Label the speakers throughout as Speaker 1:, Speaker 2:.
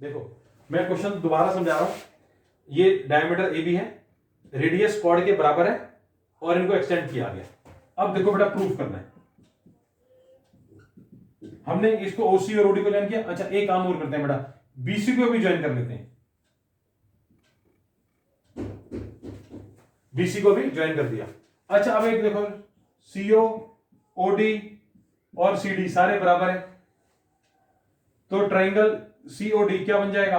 Speaker 1: देखो मैं क्वेश्चन दोबारा समझा रहा हूं। ये डायमीटर ए बी है, रेडियस कॉर्ड के बराबर है और इनको एक्सटेंड किया गया। अब देखो बेटा प्रूफ करना है। हमने इसको ओसी और ओडी को ज्वाइन किया। अच्छा एक काम और करते हैं बेटा, बीसी को भी ज्वाइन कर लेते हैं। बीसी को भी ज्वाइन कर दिया। अच्छा अब एक देखो, सीओ ओडी और सीडी सारे बराबर है, तो ट्राइंगल सीओडी क्या बन जाएगा,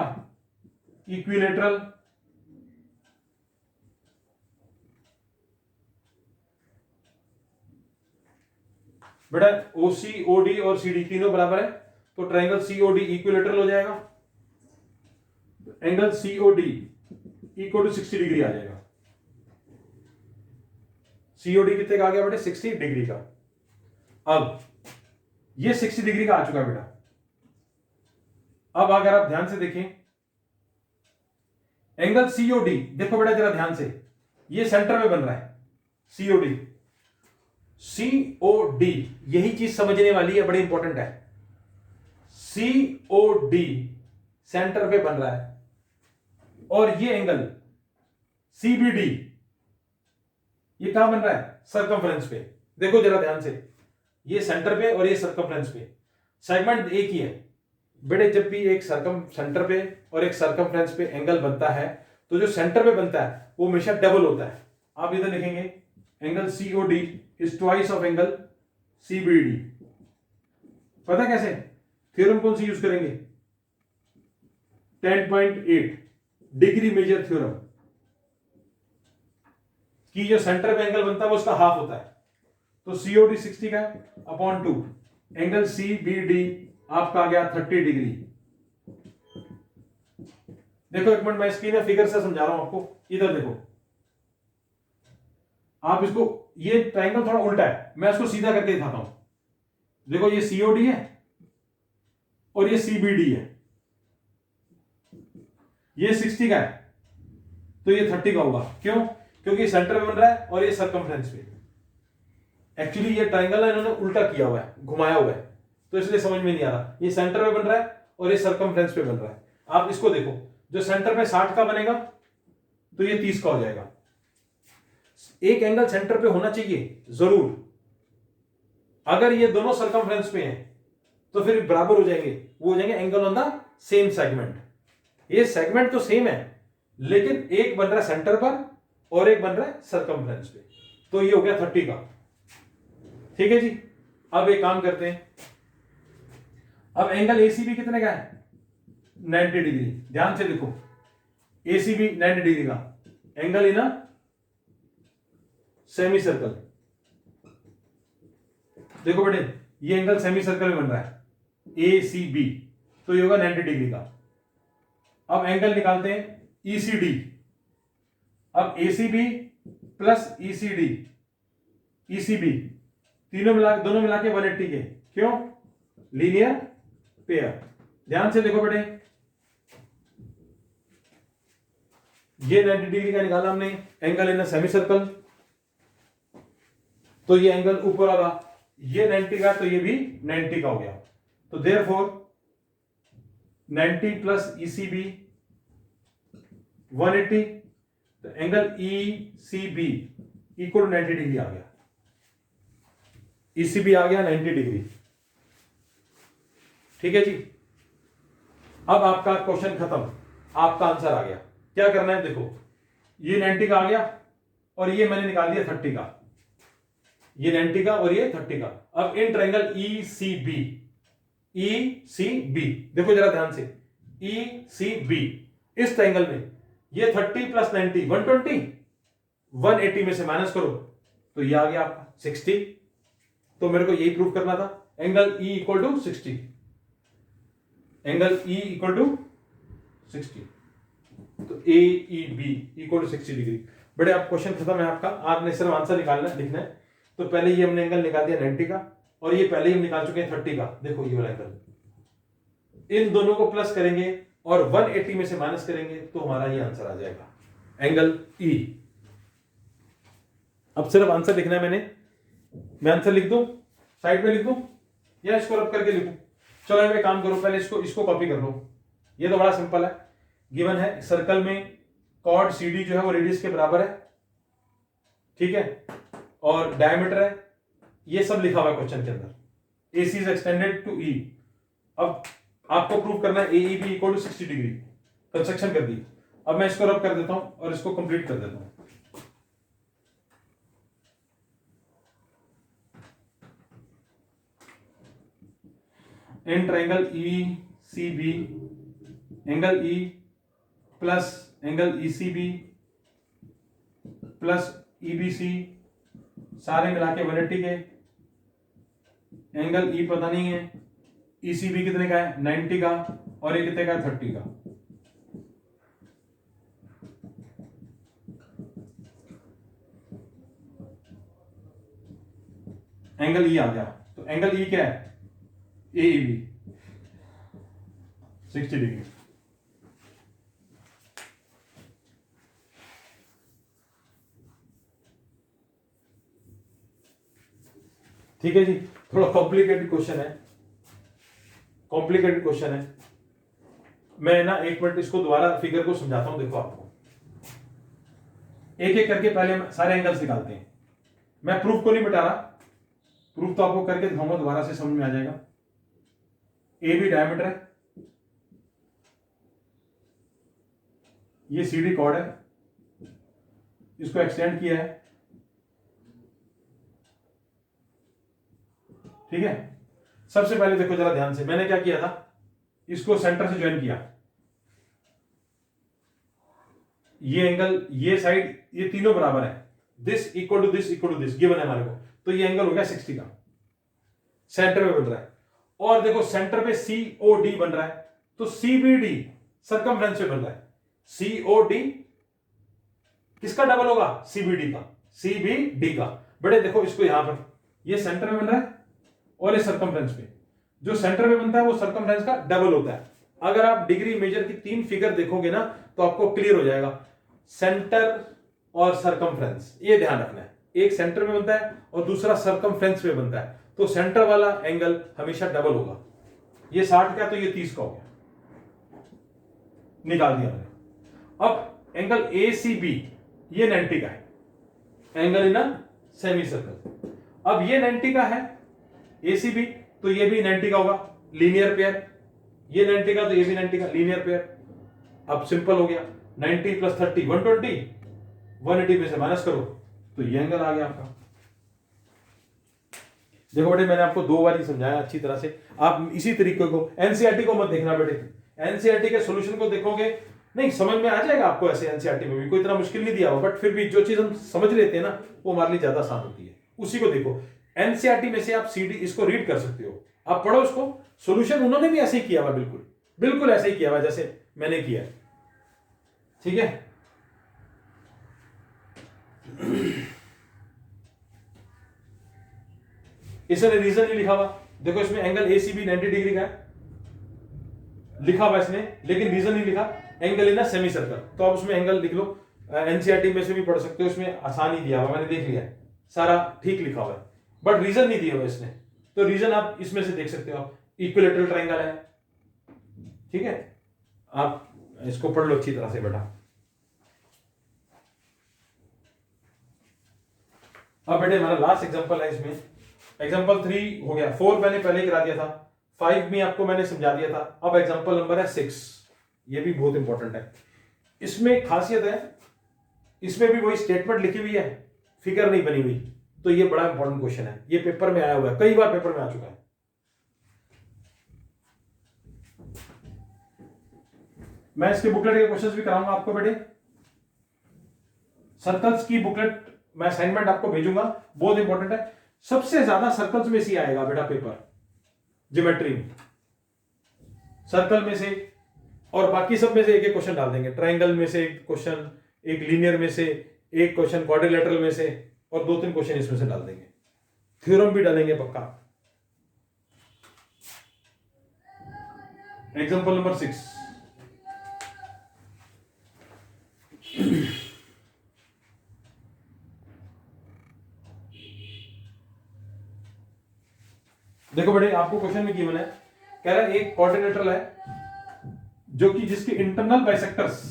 Speaker 1: इक्विलेटरल। बेटा ओसी ओडी और सीडी तीनों बराबर है, तो ट्राइंगल सीओडी इक्विलेटरल हो जाएगा। Angle COD equal to 60 degree आ जाएगा। सीओडी कितने का आ गया बेटे, 60 डिग्री का। अब ये 60 डिग्री का आ चुका बेटा। अब अगर आप ध्यान से देखें एंगल सीओडी, देखो बेटा जरा ध्यान से, ये सेंटर में बन रहा है सीओडी। सीओडी यही चीज समझने वाली है, बड़ी इंपॉर्टेंट है। सीओडी सेंटर पे बन रहा है और ये एंगल सीबीडी ये कहां बन रहा है, सर्कमफ्रेंस पे। देखो जरा ध्यान से, ये सेंटर पे और ये सर्कमफ्रेंस पे, सेगमेंट एक ही है बेटे। जब भी एक सेंटर पे और एक सर्कमफ्रेंस पे एंगल बनता है, तो जो सेंटर पे बनता है वो हमेशा डबल होता है। आप इधर लिखेंगे angle COD is twice of angle CBD. पता कैसे, थ्योरम कौन सी यूज करेंगे, 10.8 डिग्री मेजर थ्योरम, कि जो सेंटर पे एंगल बनता है वो उसका हाफ होता है। तो सीओडी 60 का अपॉन 2, एंगल सीबीडी आपका आ गया 30 डिग्री। देखो एक मिनट, मैं स्क्रीन में फिगर से समझा रहा हूं आपको। इधर देखो, आप इसको, ये ट्रायंगल थोड़ा उल्टा है, मैं इसको सीधा करके दिखाता हूं। देखो ये सीओडी है और ये सीबीडी है, ये 60 का है तो ये 30 का होगा। क्यों, क्योंकि सेंटर में बन रहा है और ये सर्कमफ्रेंस पे। एक्चुअली ये ट्रायंगल है इन्होंने उल्टा किया हुआ है, घुमाया हुआ है, तो इसलिए समझ में नहीं आ रहा। ये सेंटर में बन रहा है और ये सर्कमफ्रेंस पे बन रहा है। आप इसको देखो, जो सेंटर पे 60 का बनेगा तो ये 30 का हो जाएगा। एक एंगल सेंटर पे होना चाहिए जरूर। अगर ये दोनों सर्कमफ्रेंस पे हैं तो फिर बराबर हो जाएंगे, वो हो जाएंगे angle on the same segment. ये सेगमेंट तो सेम है, लेकिन एक बन रहा है सेंटर पर और एक बन रहा है सर्कमफ्रेंस पे, तो ये हो गया 30 का। ठीक है जी। अब एक काम करते हैं, अब एंगल एसीबी कितने का है, 90 डिग्री। ध्यान से देखो, एसीबी 90 डिग्री का एंगल इन सेमी सर्कल। देखो बेटे ये एंगल सेमी सर्कल में बन रहा है एसीबी, तो ये होगा 90 डिग्री का। अब एंगल निकालते हैं ईसीडी। अब एसीबी प्लस ईसीडी, ईसीबी दोनों मिला के 180 के। क्यों, लीनियर पेयर। ध्यान से देखो बेटे, ये 90 डिग्री का निकाला हमने एंगल इन सेमी सर्कल, तो ये एंगल ऊपर वाला ये 90 का, तो ये भी 90 का हो गया। तो देयरफॉर 90 प्लस ईसीबी 180, तो एंगल ईसीबी इक्वल 90 डिग्री आ गया। ईसीबी आ गया 90 डिग्री। ठीक है जी। अब आपका क्वेश्चन खत्म, आपका आंसर आ गया। क्या करना है, देखो ये 90 का आ गया और ये मैंने निकाल दिया 30 का, ये 90 का और ये 30 का। अब इन ट्रायंगल ईसीबी, ईसीबी देखो जरा ध्यान से, ईसीबी इस ट्रायंगल में ये 30 प्लस 90 120, 180 में से माइनस करो तो ये आ गया आपका 60। तो मेरे को यही प्रूव करना था, angle E equal to 60, angle E equal to 60, तो A E B equal to 60 degree. बड़े आप क्वेश्चन खत्म है आपका, आपने सिर्फ आंसर निकालना है, लिखना है। तो पहले ये हमने एंगल निकाल दिया 90 का और ये पहले ही हम निकाल चुके हैं 30 का। देखो ये वाला एंगल, इन दोनों को प्लस करेंगे और 180 में से माइनस करेंगे तो हमारा ये आंसर आ जाएगा, एंगल ई। अब सिर्फ आंसर लिखना है मैंने, मैं आंसर लिख दूं, साइड में लिख दूं या इसको रब करके लिखूं। चलो मैं काम करो, पहले इसको कॉपी कर लो, ये तो बड़ा सिंपल है, गिवन है सर्कल में कॉर्ड CD जो है वो रेडियस के बराबर है, ठीक है, और डायमीटर है, ये सब लिखा हुआ है क्वेश्चन के अंदर। AC is extended to E। अब आपको प्रूव करना है AEB equal to 60 degree, construction कर दी। अब मैं इसको रब कर देता हूं और इसको कंप्लीट कर देता हूं। In triangle ECB angle E plus angle ECB plus EBC सारे मिला के 180 के, एंगल E पता नहीं है, ECB कितने का है 90 का, और ये कितने का 30 का। एंगल E आ गया, तो एंगल E क्या है AEB 60 डिग्री। ठीक है जी, थोड़ा कॉम्प्लिकेटेड क्वेश्चन है, कॉम्प्लिकेटेड क्वेश्चन है। मैं ना एक मिनट इसको दोबारा फिगर को समझाता हूं। देखो आपको एक एक करके पहले सारे एंगल्स निकालते हैं। मैं प्रूफ को नहीं मिटा रहा, प्रूफ तो आपको करके दिखाऊंगा, दोबारा से समझ में आ जाएगा। AB डायमीटर है, ये CD कॉर्ड है, इसको एक्सटेंड किया है, ठीक है। सबसे पहले देखो जरा ध्यान से, मैंने क्या किया था, इसको सेंटर से ज्वाइन किया, ये एंगल, ये साइड, ये तीनों बराबर है, this equal to this equal to this given है हमारे को, तो ये एंगल हो गया 60 का, सेंटर में बन रहा है। और देखो सेंटर पे COD बन रहा है, तो CBD सर्कमफ्रेंस पे बन रहा है। COD किसका डबल होगा CBD का, CBD का। बड़े देखो इसको यहां पर, ये सेंटर में बन रहा है और ये सर्कमफ्रेंस पे, जो सेंटर में बनता है वो सर्कमफ्रेंस का डबल होता है। अगर आप डिग्री मेजर की 3 फिगर देखोगे ना तो आपको क्लियर हो जाएगा, सेंटर और सर्कमफ्रेंस, ये ध्यान रखना है। एक सेंटर में बनता है और दूसरा सर्कमफ्रेंस पे बनता है, तो सेंटर वाला एंगल हमेशा डबल होगा। ये 60 का तो ये 30 का हो गया, निकाल दिया मैंने। अब एंगल ACB ये 90 का है, एंगल इन सेमी सर्कल। अब ये 90 का है ACB, तो ये भी 90 का होगा, लीनियर पेयर। ये 90 का तो ये भी 90 का, लीनियर पेयर। अब सिंपल हो गया, 90 प्लस 30 120, 180 में से माइनस करो तो ये एंगल आ गया आपका। देखो बेटे मैंने आपको 2 बार ही समझाया अच्छी तरह से, आप इसी तरीके को, एनसीईआरटी को मत देखना बेटे, एनसीईआरटी के सॉल्यूशन को देखोगे नहीं समझ में आ जाएगा आपको, ऐसे एनसीईआरटी में भी कोई इतना मुश्किल नहीं दिया हुआ, बट फिर भी जो चीज हम समझ लेते हैं ना वो हमारे लिए ज्यादा आसान होती है, उसी को देखो। एनसीईआरटी में से आप CD इसको रीड कर सकते हो, आप पढ़ो उसको, सॉल्यूशन उन्होंने भी ऐसे ही किया हुआ, बिल्कुल बिल्कुल ऐसे ही किया हुआ जैसे मैंने किया, ठीक है। इसने रीजन नहीं लिखा हुआ, देखो इसमें एंगल ACB 90 डिग्री का है लिखा हुआ इसने, लेकिन रीजन नहीं लिखा, एंगल इन सेमी सर्कल, तो आप उसमें एंगल लिख लो। एनसीईआरटी में से भी पढ़ सकते हो, उसमें आसानी दिया हुआ, मैंने देख लिया सारा ठीक लिखा हुआ है, बट रीजन नहीं दिया हुआ इसने, तो रीजन आप इसमें से देख सकते हो। इक्विलेटरल ट्रायंगल है, ठीक है, आप इसको पढ़ लो अच्छी तरह से बेटा। अब बेटे हमारा लास्ट एग्जांपल है, इसमें एग्जांपल 3 हो गया, 4 मैंने पहले ही करा दिया था, 5 में आपको मैंने समझा दिया था। अब एग्जांपल नंबर है 6, ये भी बहुत इंपॉर्टेंट है। इसमें खासियत है, इसमें भी वही स्टेटमेंट लिखी हुई है, फिगर नहीं बनी हुई, तो ये बड़ा इंपॉर्टेंट क्वेश्चन है, ये पेपर में आया हुआ है, कई बार पेपर में आ चुका है। मैं इसके बुकलेट के क्वेश्चंस भी कराऊंगा आपको बेटे, सर्कल्स की बुकलेट मैं असाइनमेंट आपको भेजूंगा, बहुत इंपॉर्टेंट है। सबसे ज्यादा सर्कल्स में से आएगा बेटा पेपर, ज्योमेट्री में सर्कल में से, और बाकी सब में से एक एक क्वेश्चन डाल देंगे। ट्रायंगल में से एक क्वेश्चन, एक लीनियर में से एक क्वेश्चन, क्वाड्रिलेटरल में से, और 2-3 क्वेश्चन इसमें से डाल देंगे, थ्योरम भी डालेंगे पक्का। एग्जांपल नंबर 6, देखो बेटे आपको क्वेश्चन में गिवन है, कह रहा है एक क्वाड्रिलेटरल है जो कि जिसके इंटरनल बाइसेक्टर्स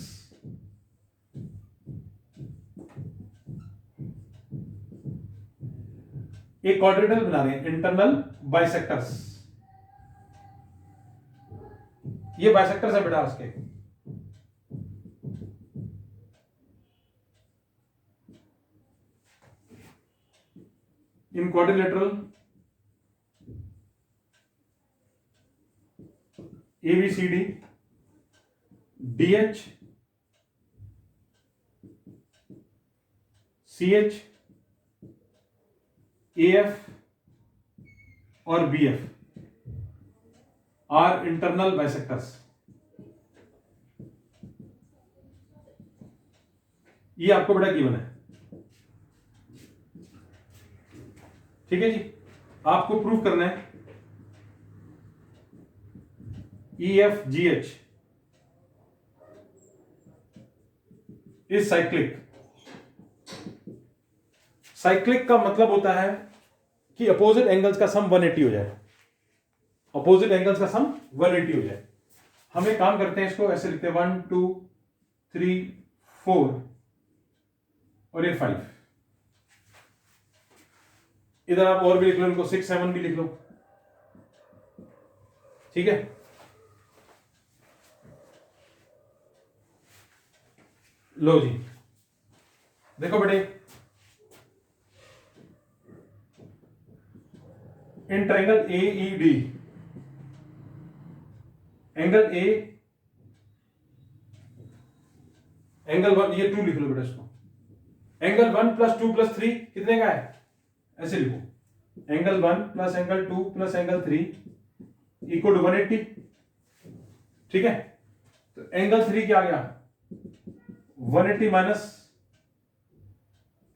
Speaker 1: एक क्वाड्रेटल बना रहे हैं, इंटरनल बाइसेक्टर्स, ये बाइसेक्टर्स है बेटा उसके। इन quadrilateral ABCD DH CH AF और BF आर इंटरनल बाइसेक्टर्स। ये आपको बेटा गिवन है, ठीक है जी। आपको प्रूफ करना है EFGH इज साइक्लिक। साइक्लिक का मतलब होता है कि अपोजिट एंगल्स का सम 180 हो जाए, अपोजिट एंगल्स का सम 180 हो जाए। हम एक काम करते हैं, इसको ऐसे लिखते हैं 1 2 3 4 और ये 5। इधर आप और भी लिख लो, इनको 6 7 भी लिख लो, ठीक है। लो जी, देखो बेटे, in triangle AED, angle A, angle 1, ये 2 लिख लो बेटा इसको। एंगल 1 प्लस 2 प्लस 3 कितने का है, ऐसे लिखो, angle 1 plus angle 2 plus angle 3 equal to 180, ठीक है। तो एंगल 3 क्या आ गया, 180 माइनस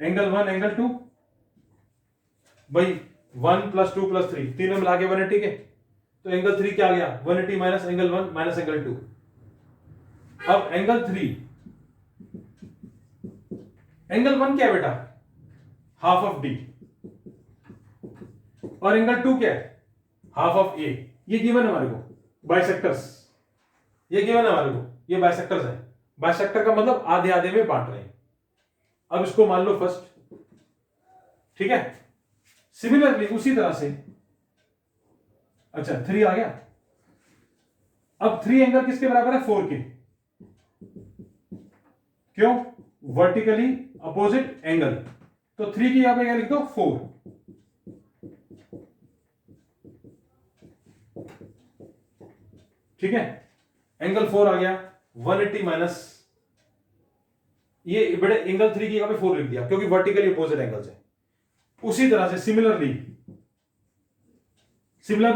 Speaker 1: एंगल 1 एंगल 2, भाई 1 प्लस 2 प्लस 3 तीनों मिला के 180 के, तो एंगल 3 क्या आ गया, 180 माइनस एंगल 1 माइनस एंगल 2। अब एंगल 3, एंगल 1 क्या है बेटा, हाफ ऑफ D, और एंगल 2 क्या है, हाफ ऑफ A। ये गिवन है हमारे को, बाइसेक्टर्स, ये गिवन है हमारे को, ये बाइसेक्टर्स है। बाइसेक्टर का मतलब आधे आधे में बांट रहे हैं। अब इसको मान लो फर्स्ट, ठीक है। सिमिलरली उसी तरह से, अच्छा 3 आ गया। अब 3 एंगल किसके बराबर है, 4 के। क्यों, वर्टिकली अपोजिट एंगल, तो 3 की यहां पे क्या लिख दो, 4। ठीक है, एंगल 4 आ गया, 180 माइनस, ये बड़े एंगल 3 की जगह पे 4 लिख दिया क्योंकि वर्टिकली अपोजिट एंगल्स है। उसी तरह से सिमिलरली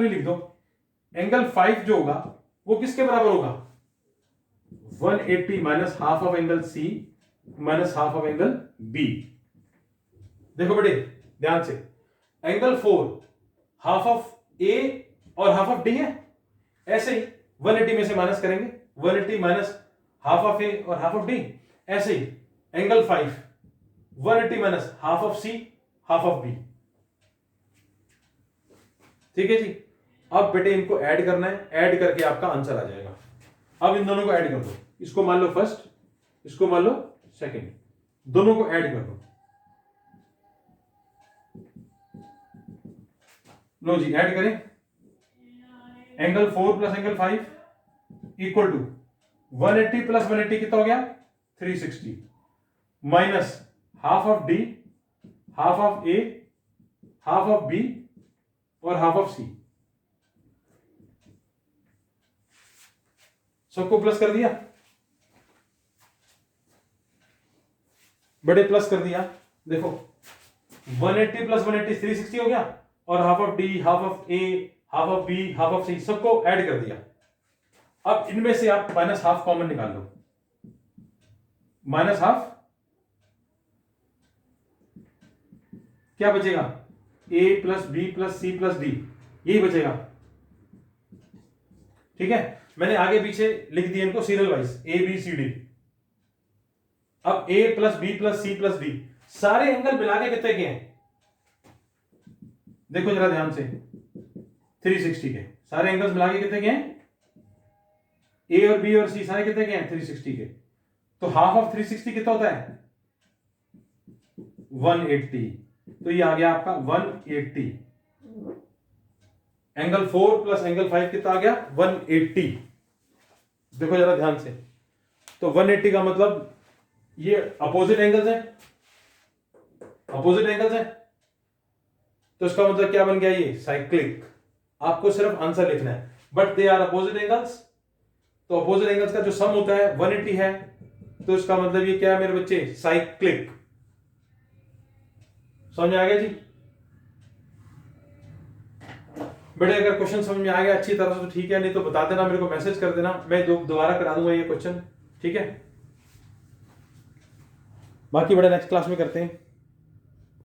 Speaker 1: लिख दो, एंगल 5 जो होगा वो किसके बराबर होगा, 180 minus half of angle C minus half of angle B। देखो बेटे ध्यान से, एंगल 4 हाफ ऑफ A और हाफ ऑफ D है, ऐसे ही 180 में से माइनस करेंगे, 180 माइनस हाफ ऑफ A और हाफ ऑफ D। ऐसे ही angle 5 180 minus half of C half of B। ठीक है जी। अब बेटे इनको ऐड करना है, ऐड करके आपका आंसर आ जाएगा। अब इन दोनों को ऐड कर दो, इसको मान लो फर्स्ट, इसको मान लो सेकंड, दोनों को ऐड कर दो। लो जी ऐड करें, angle 4 plus angle 5 equal to 180 plus 180 कितना हो गया, 360 minus half of D, half of A, half of B और हाफ ऑफ C। सबको प्लस कर दिया, बड़े प्लस कर दिया। देखो 180 प्लस 180 360 हो गया, और half of D, half of A, half of B, half of C सबको ऐड कर दिया। अब इनमें से आप माइनस हाफ कॉमन निकाल लो, माइनस हाफ क्या बचेगा, A plus B plus C plus D, यही बचेगा। ठीक है, मैंने आगे पीछे लिख दिए इनको serial wise, A B C D। अब A plus B plus C plus D सारे एंगल मिला के कितने के हैं, देखो जरा ध्यान से, 360 के। सारे एंगल्स मिला के कितने के हैं, ए और बी और सी सारे कितने के हैं 360 के, तो हाफ ऑफ 360 कितना होता है 180, तो ये आ गया आपका 180। एंगल 4 प्लस एंगल 5 कितना आ गया 180। देखो जरा ध्यान से, तो 180 का मतलब ये अपोजिट एंगल्स है, अपोजिट एंगल्स है, तो इसका मतलब क्या बन गया ये साइक्लिक। आपको सिर्फ आंसर लिखना है, but they are opposite angles, तो अपोजिट एंगल्स का जो सम होता है 180 है, तो इसका मतलब ये क्या है मेरे बच्चे साइक्लिक। समझ आ गया जी बेटे? अगर क्वेश्चन समझ में आ गया अच्छी तरह से तो ठीक है, नहीं तो बता देना, मेरे को मैसेज कर देना, मैं दोबारा करा दूंगा ये क्वेश्चन, ठीक है? बाकी बड़े नेक्स्ट क्लास में करते हैं।